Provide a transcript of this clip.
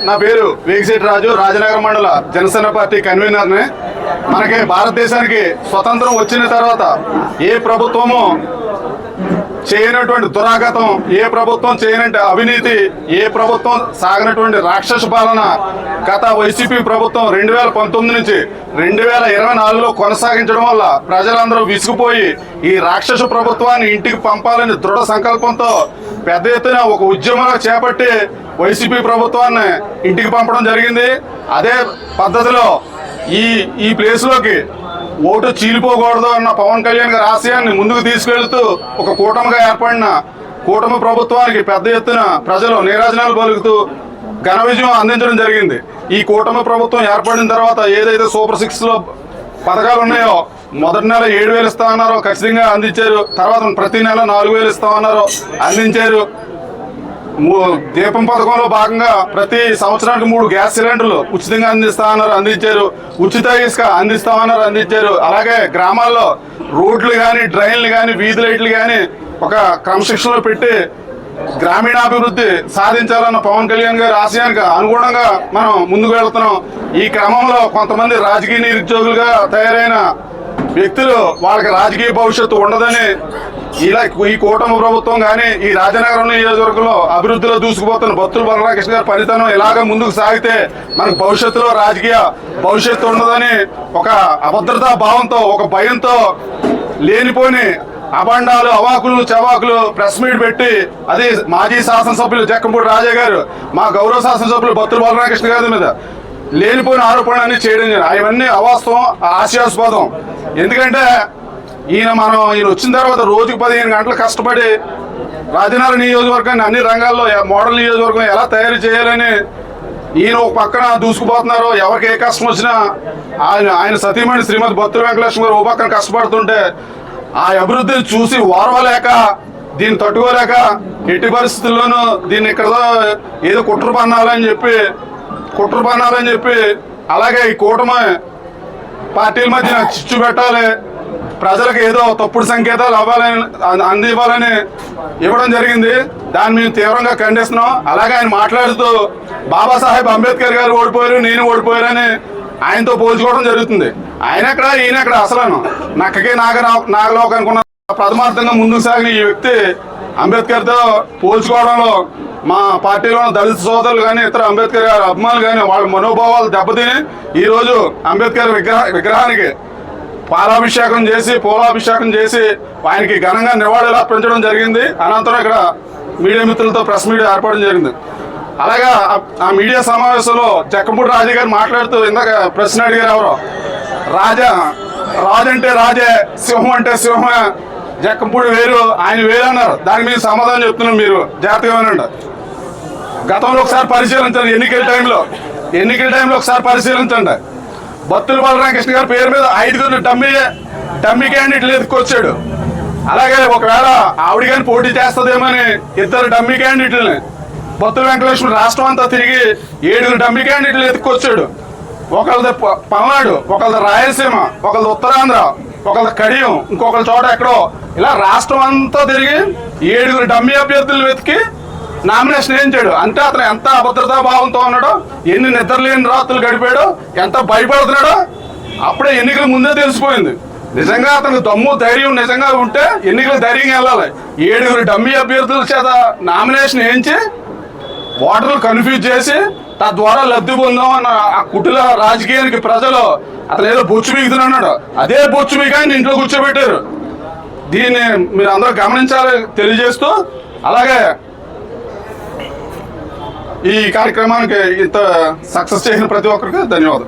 నా పేరు వేగిశెట్టి రాజు, రాజనగరం మండల జనసేన పార్టీ కన్వీనర్ని. మనకి భారతదేశానికి స్వతంత్రం వచ్చిన తర్వాత ఏ ప్రభుత్వము చేయనటువంటి దురాగతం, ఏ ప్రభుత్వం చేయనటువంటి అవినీతి, ఏ ప్రభుత్వం సాగినటువంటి రాక్షస పాలన గత వైసీపీ ప్రభుత్వం 2019 నుంచి 2024లో కొనసాగించడం వల్ల ప్రజలందరూ విసిగిపోయి ఈ రాక్షస ప్రభుత్వాన్ని ఇంటికి పంపాలని దృఢ సంకల్పంతో పెద్ద ఎత్తున ఒక ఉద్యమంగా చేపట్టి వైసీపీ ప్రభుత్వాన్ని ఇంటికి పంపడం జరిగింది. అదే పద్ధతిలో ఈ ప్లేస్లోకి ఓటు చీలిపోకూడదు అన్న పవన్ కళ్యాణ్ గారి ఆశయాన్ని ముందుకు తీసుకెళ్తూ ఒక కూటమిగా ఏర్పడిన కూటమి ప్రభుత్వానికి పెద్ద ఎత్తున ప్రజలు నీరాజనాలు పలుకుతూ ఘన విజయం అందించడం జరిగింది. ఈ కూటమి ప్రభుత్వం ఏర్పడిన తర్వాత ఏదైతే సూపర్ 6లో పథకాలు ఉన్నాయో మొదటి నెల 7,000 ఇస్తామన్నారో ఖచ్చితంగా అందించారు. తర్వాత ప్రతి నెల 4,000 ఇస్తామన్నారో అందించారు. దీపం పథకంలో భాగంగా ప్రతి సంవత్సరానికి 3 గ్యాస్ సిలిండర్లు ఉచితంగా అందించారు. ఉచిత ఇసుక అందించారు. అలాగే గ్రామాల్లో రోడ్లు కానీ, డ్రైన్లు కానీ, వీధి లైట్లు కానీ ఒక క్రమశిక్షణలో పెట్టి గ్రామీణాభివృద్ధి సాధించాలన్న పవన్ కళ్యాణ్ గారి ఆశయానికి అనుగుణంగా మనం ముందుకు వెళ్తున్నాం. ఈ క్రమంలో కొంతమంది రాజకీయ నిరుద్యోగులుగా తయారైన వ్యక్తులు వాళ్ళకి రాజకీయ భవిష్యత్తు ఉండదని ఈ కూటమి ప్రభుత్వం కానీ ఈ రాజనగరం నియోజకవర్గంలో అభివృద్ధిలో దూసుకుపోతున్న బత్తుల బలరామకృష్ణ గారి పనితనం ఇలాగ ముందుకు సాగితే మనకు భవిష్యత్తులో రాజకీయ భవిష్యత్తు ఉండదని ఒక అభద్రతా భావంతో, ఒక భయంతో లేనిపోని అబండాలు, అవాకులు, చవాకులు ప్రెస్ మీట్ పెట్టి అది మాజీ శాసనసభ్యులు జక్కంపూడి రాజా గారు, మా గౌరవ శాసనసభ్యులు బత్తుల బలరామకృష్ణ గారి మీద లేనిపోయిన ఆరోపణలన్నీ చేయడం అవన్నీ అవాస్తవం, హాస్యాస్పదం. ఎందుకంటే ఈయన వచ్చిన తర్వాత రోజుకు 15 గంటలు కష్టపడి రాజనగరం నియోజకవర్గాన్ని అన్ని రంగాల్లో మోడల్ నియోజకవర్గం ఎలా తయారు చేయాలని ఈయన ఒక పక్కన దూసుకుపోతున్నారు. ఎవరికి ఏ కష్టం వచ్చినా ఆయన సతీమణి శ్రీమతి బత్తుల వెంకటలక్ష్మి గారు ఓ పక్కన కష్టపడుతుంటే ఆ అభివృద్ధిని చూసి ఓర్వలేక, దీన్ని తట్టుకోలేక ఎట్టి పరిస్థితుల్లోనూ దీన్ని ఇక్కడ ఏదో కుట్ర పన్నాలని చెప్పి అలాగే ఈ కూటమి పార్టీల మధ్యన చిచ్చు పెట్టాలి, ప్రజలకు ఏదో తప్పుడు సంకేతాలు అందివ్వాలని ఇవ్వడం జరిగింది. దాన్ని మేము తీవ్రంగా ఖండిస్తున్నాం. అలాగే ఆయన మాట్లాడుతూ బాబాసాహెబ్ అంబేద్కర్ గారు ఓడిపోయారు, నేను ఓడిపోయారని ఆయనతో పోల్చుకోవడం జరుగుతుంది. ఈయనెక్కడ అసలు నక్కకి నాగలోక అనుకున్న ప్రథమార్థంగా ముందుకు సాగిన ఈ వ్యక్తి అంబేద్కర్తో పోల్చుకోవడంలో మా పార్టీలో దళిత సోదరులు కానీ, ఇతర అంబేద్కర్ గారి అభిమానులు కానీ వాళ్ళ మనోభావాలు దెబ్బతిని ఈరోజు అంబేద్కర్ విగ్రహానికి పూలాభిషేకం చేసి ఆయనకి ఘనంగా నివాళులు అర్పించడం జరిగింది. అనంతరం ఇక్కడ మీడియా మిత్రులతో ప్రెస్ మీట్ ఏర్పడడం జరిగింది. అలాగా ఆ మీడియా సమావేశంలో జక్కంపూడి రాజా గారు మాట్లాడుతూ ఇందాక ప్రశ్న అడిగారు, ఎవరో రాజు అంటే రాజే, సింహం అంటే సింహమే, జక్కంపూడి వేరు ఆయన వేరు అన్నారు. దానికి మేము సమాధానం చెప్తున్నాం, మీరు జాగ్రత్తగా వినండి. గతంలో ఒకసారి పరిశీలించండి, ఎన్నికల టైంలో ఒకసారి పరిశీలించండి. బత్తుల బలరామకృష్ణ గారి పేరు మీద 5 డమ్మీ క్యాండిడేట్లు ఎత్తుకొచ్చాడు. అలాగే ఒకవేళ ఆవిడ కానీ పోటీ చేస్తుందేమని 2 డమ్మీ క్యాండిడేట్లని బత్తుల వెంకటలక్ష్మి రాష్ట్రం అంతా తిరిగి 7 డమ్మీ క్యాండిడేట్లు ఎత్తుకొచ్చాడు. ఒకళ్ళది పల్నాడు, ఒకళ్ళది రాయలసీమ, ఒకళ్ళది ఉత్తరాంధ్ర, ఒకళ్ళది కడియం, ఇంకొకళ్ళ చోట ఎక్కడో, ఇలా రాష్ట్రం అంతా తిరిగి 7 డమ్మీ అభ్యర్థులు వెతికి నామినేషన్ వేయించాడు. అంటే అతను ఎంత అభద్రతా భావంతో ఉన్నాడో, ఎన్ని నిద్రలేని రాత్రులు గడిపాడో, ఎంత భయపడుతున్నాడో అప్పుడే ఎన్నికల ముందే తెలిసిపోయింది. నిజంగా అతనికి దమ్ము ధైర్యం నిజంగా ఉంటే ఎన్నికలు ధైర్యంగా వెళ్ళాలి. 7 డమ్మీ అభ్యర్థుల చేత నామినేషన్ వేయించి ఓటర్లు కన్ఫ్యూజ్ చేసి తద్వారా లబ్ధి పొందాం అన్న ఆ కుటిల రాజకీయానికి ప్రజలు అతను ఏదో బొచ్చు బీగుతున్నాడు. అదే బొచ్చు బీగాన్ని ఇంట్లో కూర్చోబెట్టారు. దీన్ని మీరు అందరూ గమనించాలి తెలియజేస్తూ, అలాగే ఈ కార్యక్రమానికి ఇంత సక్సెస్ చేసిన ప్రతి ఒక్కరికి ధన్యవాదాలు.